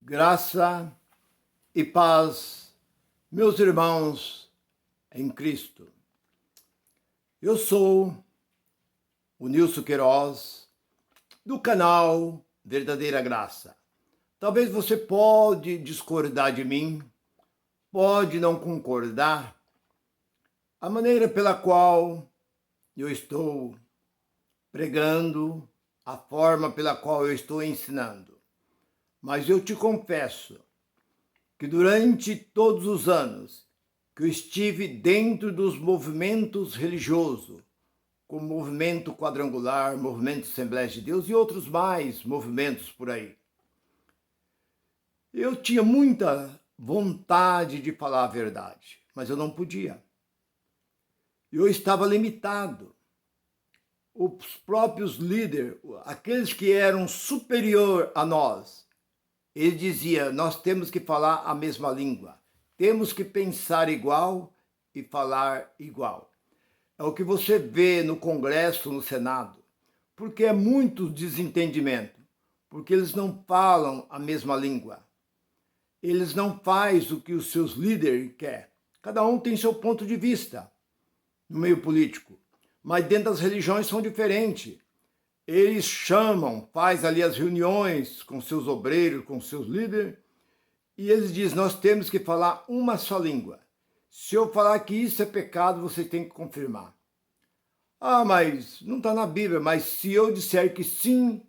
Graça e paz, meus irmãos em Cristo. Eu sou o Nilson Queiroz, do canal Verdadeira Graça. Talvez você pode discordar de mim, pode não concordar, a maneira pela qual eu estou pregando, a forma pela qual eu estou ensinando. Mas eu te confesso que durante todos os anos que eu estive dentro dos movimentos religiosos, como movimento quadrangular, movimento Assembleia de Deus e outros mais movimentos por aí, eu tinha muita vontade de falar a verdade, mas eu não podia. Eu estava limitado. Os próprios líderes, aqueles que eram superior a nós, ele dizia, nós temos que falar a mesma língua, temos que pensar igual e falar igual. É o que você vê no Congresso, no Senado, porque é muito desentendimento, porque eles não falam a mesma língua. Eles não fazem o que os seus líderes querem. Cada um tem seu ponto de vista no meio político, mas dentro das religiões são diferentes. Eles chamam, faz ali as reuniões com seus obreiros, com seus líderes, e eles dizem, nós temos que falar uma só língua. Se eu falar que isso é pecado, você tem que confirmar. Ah, mas não está na Bíblia, mas se eu disser que sim,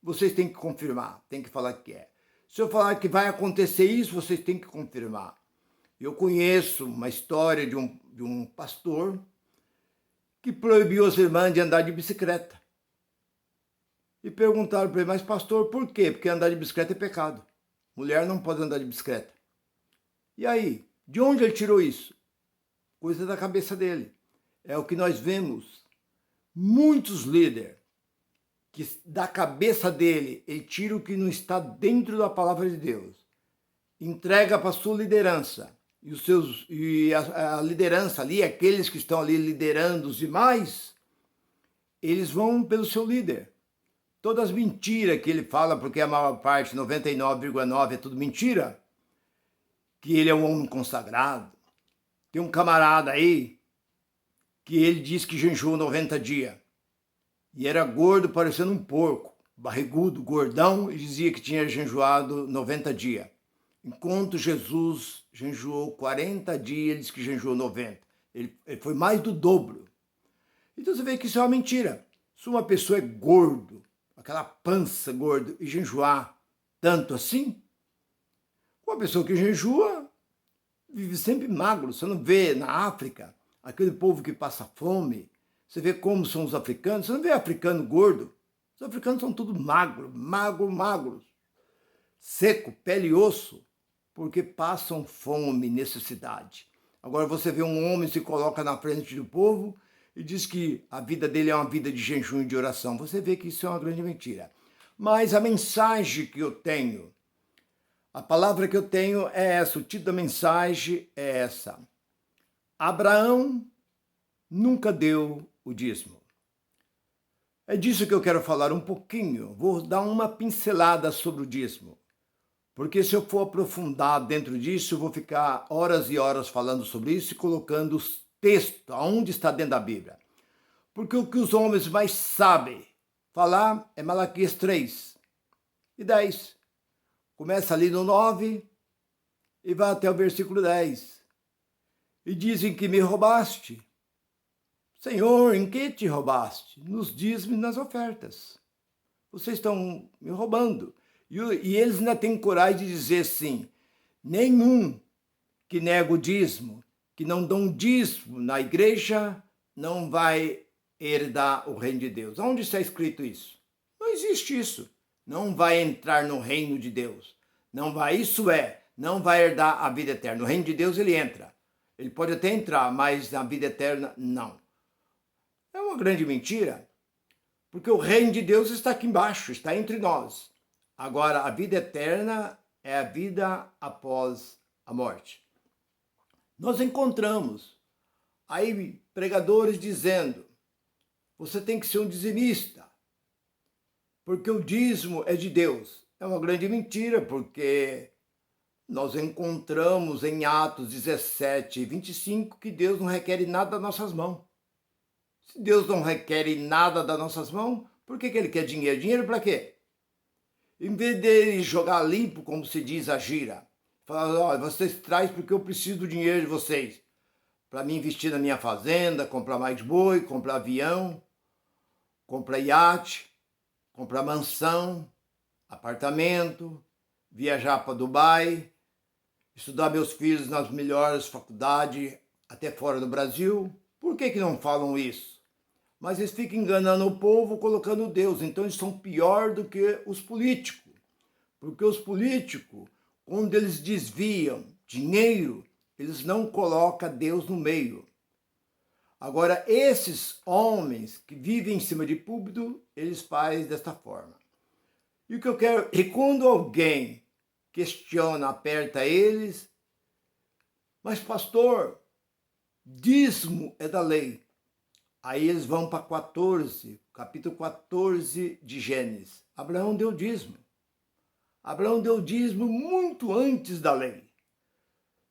vocês têm que confirmar, tem que falar que é. Se eu falar que vai acontecer isso, vocês têm que confirmar. Eu conheço uma história de um pastor que proibiu as irmãs de andar de bicicleta. E perguntaram para ele, mas pastor, por quê? Porque andar de bicicleta é pecado. Mulher não pode andar de bicicleta. E aí, de onde ele tirou isso? Coisa da cabeça dele. É o que nós vemos. Muitos líderes, que da cabeça dele, ele tira o que não está dentro da palavra de Deus. Entrega para a sua liderança. E a liderança ali, aqueles que estão ali liderando os demais, eles vão pelo seu líder. Todas as mentiras que ele fala, porque a maior parte, 99,9% é tudo mentira, que ele é um homem consagrado. Tem um camarada aí que ele diz que jejuou 90 dias. E era gordo, parecendo um porco, barrigudo, gordão, e dizia que tinha jejuado 90 dias. Enquanto Jesus jejuou 40 dias, ele disse que jejuou 90. Ele foi mais do dobro. Então você vê que isso é uma mentira. Se uma pessoa é gordo, aquela pança gorda, e jejuar tanto assim, uma pessoa que jejua vive sempre magro. Você não vê na África aquele povo que passa fome. Você vê como são os africanos. Você não vê africano gordo. Os africanos são tudo magros, seco, pele e osso, porque passam fome, necessidade. Agora você vê um homem se coloca na frente do povo e diz que a vida dele é uma vida de jejum e de oração. Você vê que isso é uma grande mentira. Mas a mensagem que eu tenho, a palavra que eu tenho é essa, o título da mensagem é essa. Abraão nunca deu o dízimo. É disso que eu quero falar um pouquinho. Vou dar uma pincelada sobre o dízimo. Porque se eu for aprofundar dentro disso, eu vou ficar horas e horas falando sobre isso e colocando os textos, aonde está dentro da Bíblia. Porque o que os homens mais sabem falar é Malaquias 3 e 10. Começa ali no 9 e vai até o versículo 10. E dizem que me roubaste. Senhor, em que te roubaste? Nos dízimos e nas ofertas. Vocês estão me roubando. E eles ainda têm coragem de dizer assim, nenhum que nega o dízimo, que não dá um dízimo na igreja, não vai herdar o reino de Deus. Onde está escrito isso? Não existe isso. Não vai entrar no reino de Deus. Não vai, não vai herdar a vida eterna. No reino de Deus ele entra. Ele pode até entrar, mas na vida eterna, não. É uma grande mentira, porque o reino de Deus está aqui embaixo, está entre nós. Agora, a vida eterna é a vida após a morte. Nós encontramos aí pregadores dizendo, você tem que ser um dizimista, porque o dízimo é de Deus. É uma grande mentira, porque nós encontramos em Atos 17 e 25 que Deus não requer nada das nossas mãos. Se Deus não requer nada das nossas mãos, por que Ele quer dinheiro? Dinheiro para quê? Em vez dele jogar limpo, como se diz a gira, falar, olha, vocês trazem porque eu preciso do dinheiro de vocês, para me investir na minha fazenda, comprar mais boi, comprar avião, comprar iate, comprar mansão, apartamento, viajar para Dubai, estudar meus filhos nas melhores faculdades, até fora do Brasil. Por que não falam isso? Mas eles ficam enganando o povo, colocando Deus. Então eles são pior do que os políticos. Porque os políticos, quando eles desviam dinheiro, eles não colocam Deus no meio. Agora, esses homens que vivem em cima de púlpito, eles fazem desta forma. E o que eu quero... E quando alguém questiona, aperta eles, mas pastor, dízimo é da lei. Aí eles vão para capítulo 14 de Gênesis. Abraão deu dízimo. Abraão deu dízimo muito antes da lei.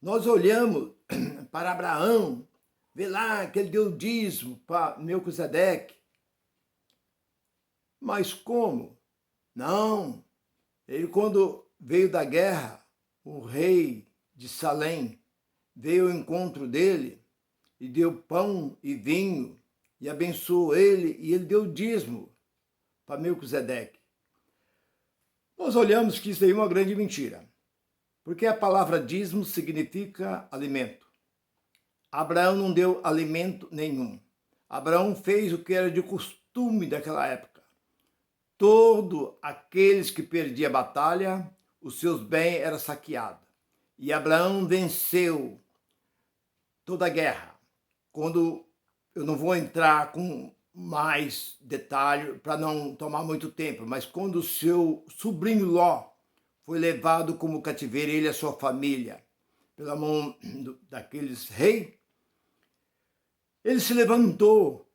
Nós olhamos para Abraão, vê lá que ele deu dízimo para Melquisedeque. Mas como? Não. Ele, quando veio da guerra, o rei de Salém veio ao encontro dele e deu pão e vinho e abençoou ele, e ele deu dízimo para Melquisedeque. Nós olhamos que isso aí é uma grande mentira, porque a palavra dízimo significa alimento. Abraão não deu alimento nenhum. Abraão fez o que era de costume daquela época. Todos aqueles que perdiam a batalha, os seus bens eram saqueados. E Abraão venceu toda a guerra. Quando eu não vou entrar com mais detalhe para não tomar muito tempo, mas quando o seu sobrinho Ló foi levado como cativeiro, ele e a sua família, pela mão daqueles reis, ele se levantou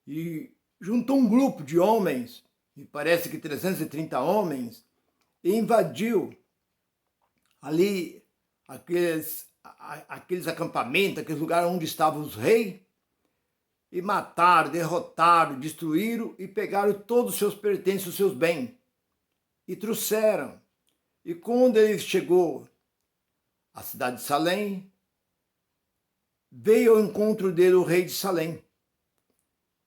e juntou um grupo de homens, me parece que 330 homens, e invadiu ali aqueles acampamentos, aqueles lugares onde estavam os reis, e mataram, derrotaram, destruíram e pegaram todos os seus pertences, os seus bens, e trouxeram. E quando ele chegou à cidade de Salém, veio ao encontro dele o rei de Salém,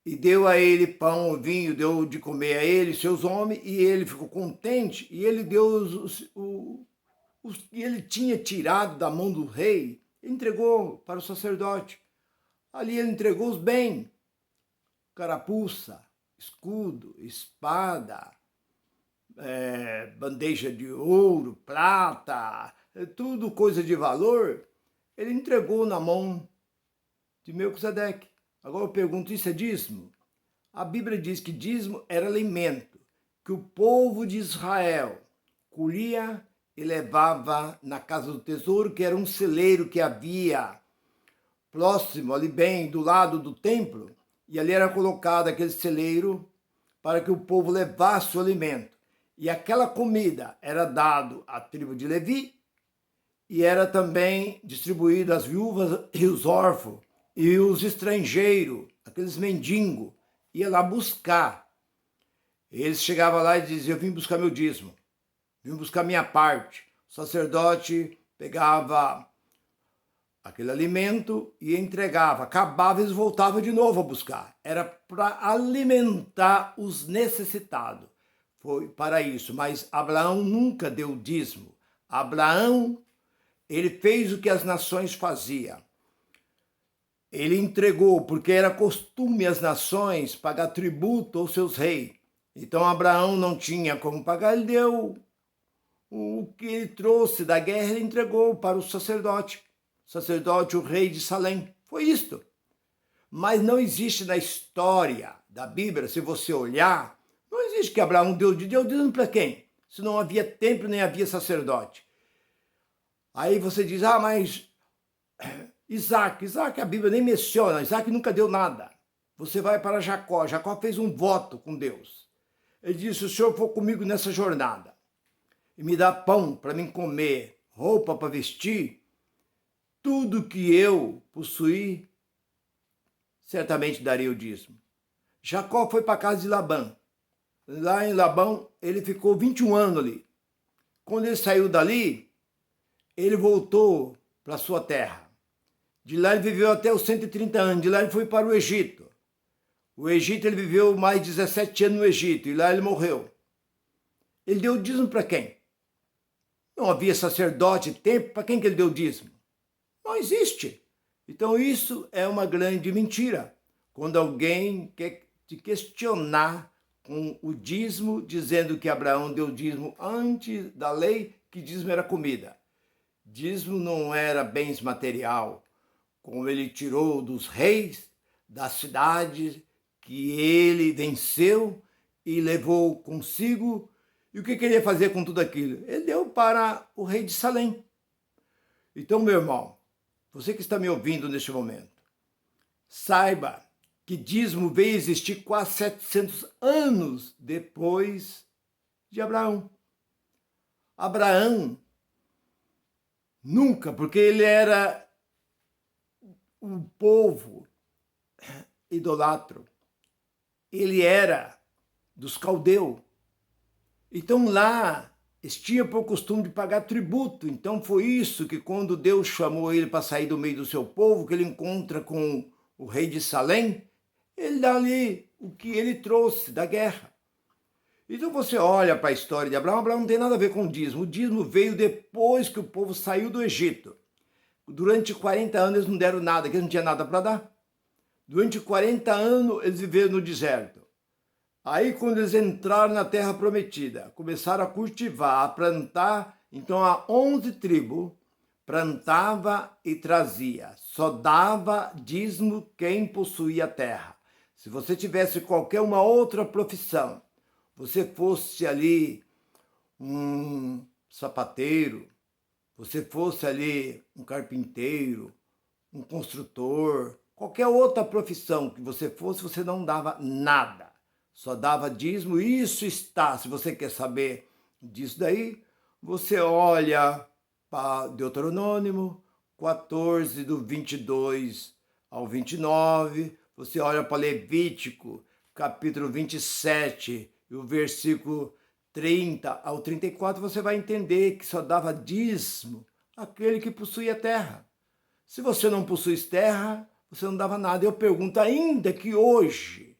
e deu a ele pão, vinho, deu de comer a ele, seus homens, e ele ficou contente, e ele deu os que ele tinha tirado da mão do rei, entregou para o sacerdote. Ali ele entregou os bens, carapuça, escudo, espada, bandeja de ouro, prata, tudo coisa de valor, ele entregou na mão de Melquisedeque. Agora eu pergunto, isso é dízimo? A Bíblia diz que dízimo era alimento que o povo de Israel colhia e levava na casa do tesouro, que era um celeiro que havia próximo, ali bem do lado do templo, e ali era colocado aquele celeiro para que o povo levasse o alimento. E aquela comida era dado à tribo de Levi e era também distribuída às viúvas e os órfãos e os estrangeiros, aqueles mendigos, ia lá buscar. Eles chegavam lá e diziam, eu vim buscar meu dízimo, vim buscar minha parte. O sacerdote pegava aquele alimento e entregava. Acabava, eles voltavam de novo a buscar. Era para alimentar os necessitados. Foi para isso. Mas Abraão nunca deu dízimo. Abraão, ele fez o que as nações faziam. Ele entregou, porque era costume as nações pagar tributo aos seus reis. Então Abraão não tinha como pagar, ele deu o que ele trouxe da guerra, ele entregou para o sacerdote. O sacerdote, o rei de Salém. Foi isto. Mas não existe na história da Bíblia, se você olhar, não existe que Abraão deu dízimo para quem? Se não havia templo nem havia sacerdote. Aí você diz, mas Isaac, a Bíblia nem menciona, Isaac nunca deu nada. Você vai para Jacó, Jacó fez um voto com Deus. Ele disse, se o Senhor for comigo nessa jornada, e me dá pão para mim comer, roupa para vestir, tudo que eu possuí, certamente daria o dízimo. Jacó foi para a casa de Labão. Lá em Labão, ele ficou 21 anos ali. Quando ele saiu dali, ele voltou para a sua terra. De lá ele viveu até os 130 anos. De lá ele foi para o Egito. O Egito ele viveu mais de 17 anos no Egito. E lá ele morreu. Ele deu o dízimo para quem? Não havia sacerdote, tempo. Para quem que ele deu o dízimo? Não existe. Então isso é uma grande mentira. Quando alguém quer te questionar com o dízimo, dizendo que Abraão deu dízimo antes da lei, que dízimo era comida. Dízimo não era bens material, como ele tirou dos reis, das cidades que ele venceu e levou consigo. E o que queria fazer com tudo aquilo? Ele deu para o rei de Salém. Então, meu irmão, você que está me ouvindo neste momento, saiba que dízimo veio existir quase 700 anos depois de Abraão. Abraão nunca, porque ele era um povo idolatro, ele era dos caldeus. Então lá eles tinham por costume de pagar tributo. Então foi isso que quando Deus chamou ele para sair do meio do seu povo, que ele encontra com o rei de Salém, ele dá ali o que ele trouxe da guerra. Então você olha para a história de Abraão, Abraão não tem nada a ver com o dízimo. O dízimo veio depois que o povo saiu do Egito. Durante 40 anos eles não deram nada, porque eles não tinham nada para dar. Durante 40 anos eles viveram no deserto. Aí quando eles entraram na terra prometida, começaram a cultivar, a plantar, então há 11 tribos, plantava e trazia. Só dava dízimo quem possuía a terra. Se você tivesse qualquer uma outra profissão, você fosse ali um sapateiro, você fosse ali um carpinteiro, um construtor, qualquer outra profissão que você fosse, você não dava nada. Só dava dízimo. Isso está, se você quer saber disso daí, você olha para Deuteronômio 14, do 22 ao 29, você olha para Levítico, capítulo 27, e o versículo 30 ao 34, você vai entender que só dava dízimo aquele que possuía terra. Se você não possuísse terra, você não dava nada. Eu pergunto, ainda que hoje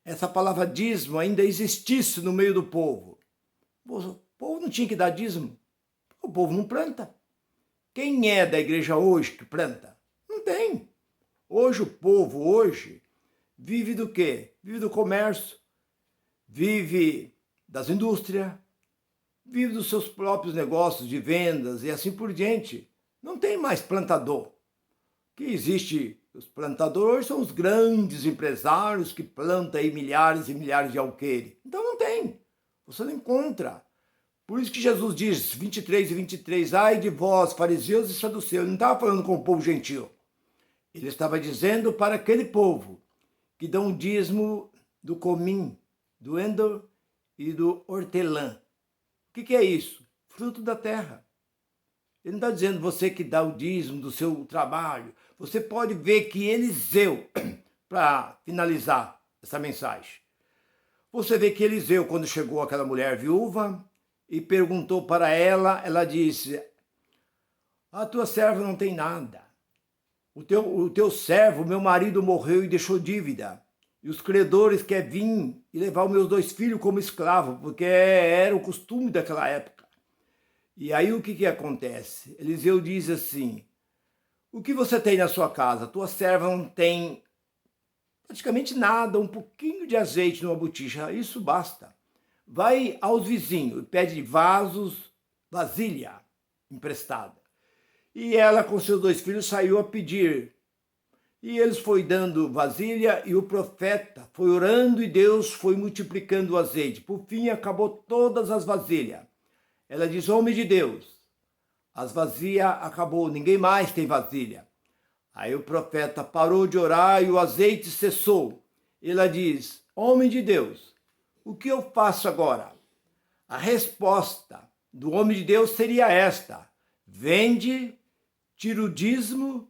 essa palavra dízimo ainda existisse no meio do povo, o povo não tinha que dar dízimo. O povo não planta. Quem é da igreja hoje que planta? Não tem. Hoje o povo vive do quê? Vive do comércio, vive das indústrias, vive dos seus próprios negócios de vendas e assim por diante. Não tem mais plantador. O que existe, os plantadores são os grandes empresários que plantam aí milhares e milhares de alqueires. Então não tem. Você não encontra. Por isso que Jesus diz, 23 e 23, ai de vós, fariseus e saduceus. Ele não estava falando com o povo gentil. Ele estava dizendo para aquele povo que dão o dízimo do comim, do endor e do hortelã. O que é isso? Fruto da terra. Ele não está dizendo você que dá o dízimo do seu trabalho. Você pode ver que Eliseu, para finalizar essa mensagem, você vê que Eliseu, quando chegou aquela mulher viúva e perguntou para ela, ela disse, a tua serva não tem nada. O teu servo, meu marido, morreu e deixou dívida. E os credores querem vir e levar os meus 2 filhos como escravo, porque era o costume daquela época. E aí o que acontece? Eliseu diz assim, o que você tem na sua casa? Tua serva não tem praticamente nada, um pouquinho de azeite numa botija, isso basta. Vai aos vizinhos e pede vasos, vasilha emprestada. E ela com seus 2 filhos saiu a pedir. E eles foi dando vasilha e o profeta foi orando e Deus foi multiplicando o azeite. Por fim, acabou todas as vasilhas. Ela diz, homem de Deus, as vasilhas acabou, ninguém mais tem vasilha. Aí o profeta parou de orar e o azeite cessou. Ela diz, homem de Deus, o que eu faço agora? A resposta do homem de Deus seria esta: vende, tira o dízimo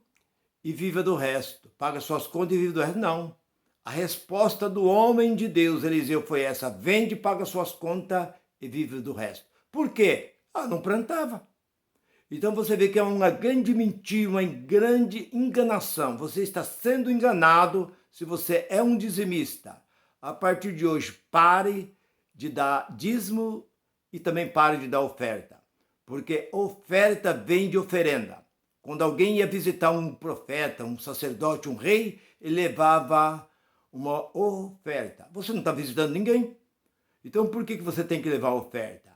e viva do resto. Paga suas contas e viva do resto. Não. A resposta do homem de Deus, Eliseu, foi essa: vende, paga suas contas e vive do resto. Por quê? Não plantava. Então você vê que é uma grande mentira, uma grande enganação. Você está sendo enganado se você é um dizimista. A partir de hoje, pare de dar dízimo e também pare de dar oferta. Porque oferta vem de oferenda. Quando alguém ia visitar um profeta, um sacerdote, um rei, ele levava uma oferta. Você não está visitando ninguém. Então por que você tem que levar oferta?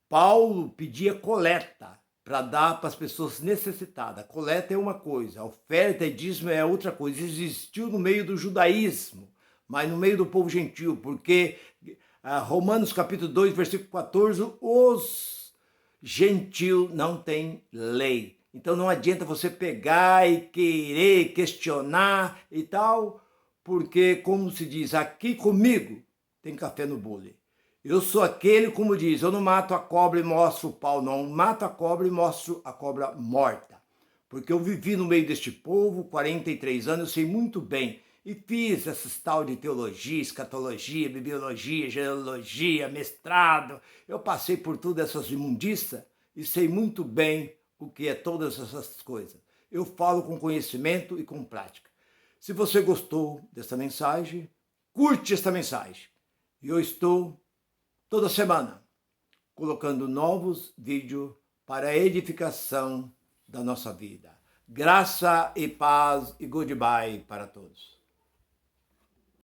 Paulo pedia coleta para dar para as pessoas necessitadas. Coleta é uma coisa, oferta e dízimo é outra coisa. Existiu no meio do judaísmo, mas no meio do povo gentil, porque Romanos capítulo 2, versículo 14, os gentil não têm lei. Então não adianta você pegar e querer questionar e tal, porque, como se diz, aqui comigo tem café no bule. Eu sou aquele, como diz, eu não mato a cobra e mostro o pau, não. Eu mato a cobra e mostro a cobra morta. Porque eu vivi no meio deste povo, 43 anos, eu sei muito bem. E fiz essas tal de teologia, escatologia, bibliologia, genealogia, mestrado. Eu passei por todas essas imundiças e sei muito bem o que é todas essas coisas. Eu falo com conhecimento e com prática. Se você gostou dessa mensagem, curte esta mensagem. E eu estou toda semana colocando novos vídeos para a edificação da nossa vida. Graça e paz e goodbye para todos.